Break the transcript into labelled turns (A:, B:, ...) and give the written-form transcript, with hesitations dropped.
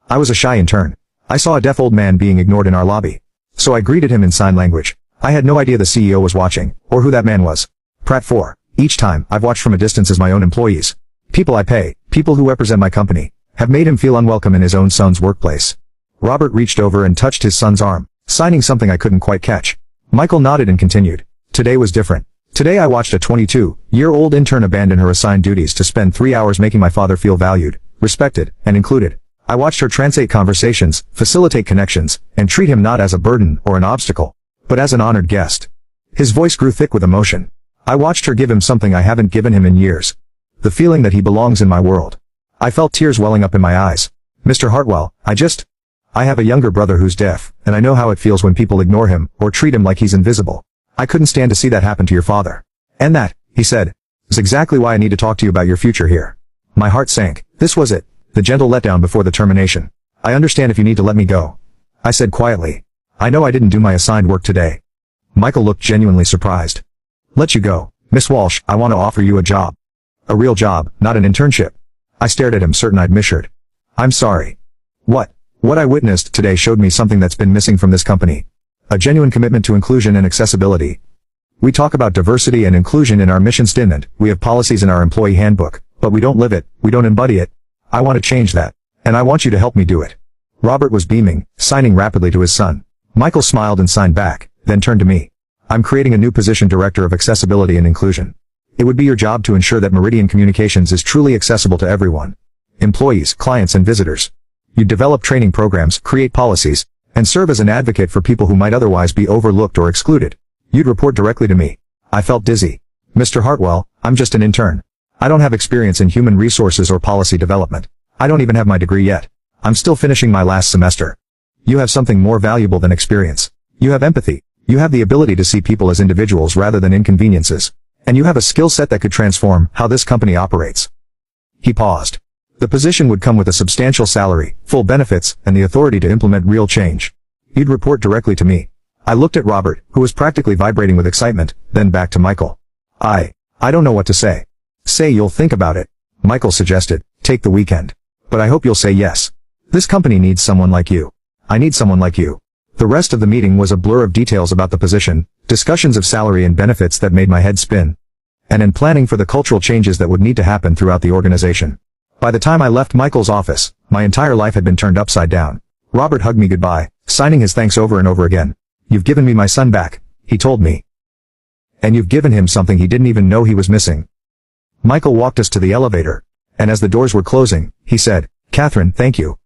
A: I was a shy intern. I saw a deaf old man being ignored in our lobby. So I greeted him in sign language. I had no idea the CEO was watching, or who that man was. Prat 4. Each time, I've watched from a distance as my own employees. People I pay, people who represent my company, have made him feel unwelcome in his own son's workplace. Robert reached over and touched his son's arm, signing something I couldn't quite catch. Michael nodded and continued. Today was different. Today I watched a 22-year-old intern abandon her assigned duties to spend 3 hours making my father feel valued, respected, and included. I watched her translate conversations, facilitate connections, and treat him not as a burden or an obstacle, but as an honored guest. His voice grew thick with emotion. I watched her give him something I haven't given him in years. The feeling that he belongs in my world. I felt tears welling up in my eyes. Mr. Hartwell, I have a younger brother who's deaf, and I know how it feels when people ignore him, or treat him like he's invisible. I couldn't stand to see that happen to your father. And that, he said, is exactly why I need to talk to you about your future here. My heart sank. This was it. The gentle letdown before the termination. I understand if you need to let me go. I said quietly. I know I didn't do my assigned work today. Michael looked genuinely surprised. Let you go. Miss Walsh, I want to offer you a job. A real job, not an internship. I stared at him, certain I'd misheard. I'm sorry. What? What I witnessed today showed me something that's been missing from this company. A genuine commitment to inclusion and accessibility. We talk about diversity and inclusion in our mission statement, we have policies in our employee handbook, but we don't live it, we don't embody it. I want to change that. And I want you to help me do it. Robert was beaming, signing rapidly to his son. Michael smiled and signed back, then turned to me. I'm creating a new position, Director of Accessibility and Inclusion. It would be your job to ensure that Meridian Communications is truly accessible to everyone. Employees, clients, and visitors. You develop training programs, create policies, and serve as an advocate for people who might otherwise be overlooked or excluded. You'd report directly to me. I felt dizzy. Mr. Hartwell, I'm just an intern. I don't have experience in human resources or policy development. I don't even have my degree yet. I'm still finishing my last semester. You have something more valuable than experience. You have empathy. You have the ability to see people as individuals rather than inconveniences. And you have a skill set that could transform how this company operates. He paused. The position would come with a substantial salary, full benefits, and the authority to implement real change. You'd report directly to me. I looked at Robert, who was practically vibrating with excitement, then back to Michael. I don't know what to say. Say you'll think about it. Michael suggested, take the weekend. But I hope you'll say yes. This company needs someone like you. I need someone like you. The rest of the meeting was a blur of details about the position, discussions of salary and benefits that made my head spin. And in planning for the cultural changes that would need to happen throughout the organization. By the time I left Michael's office, my entire life had been turned upside down. Robert hugged me goodbye, signing his thanks over and over again. You've given me my son back, he told me. And you've given him something he didn't even know he was missing. Michael walked us to the elevator. And as the doors were closing, he said, Catherine, thank you.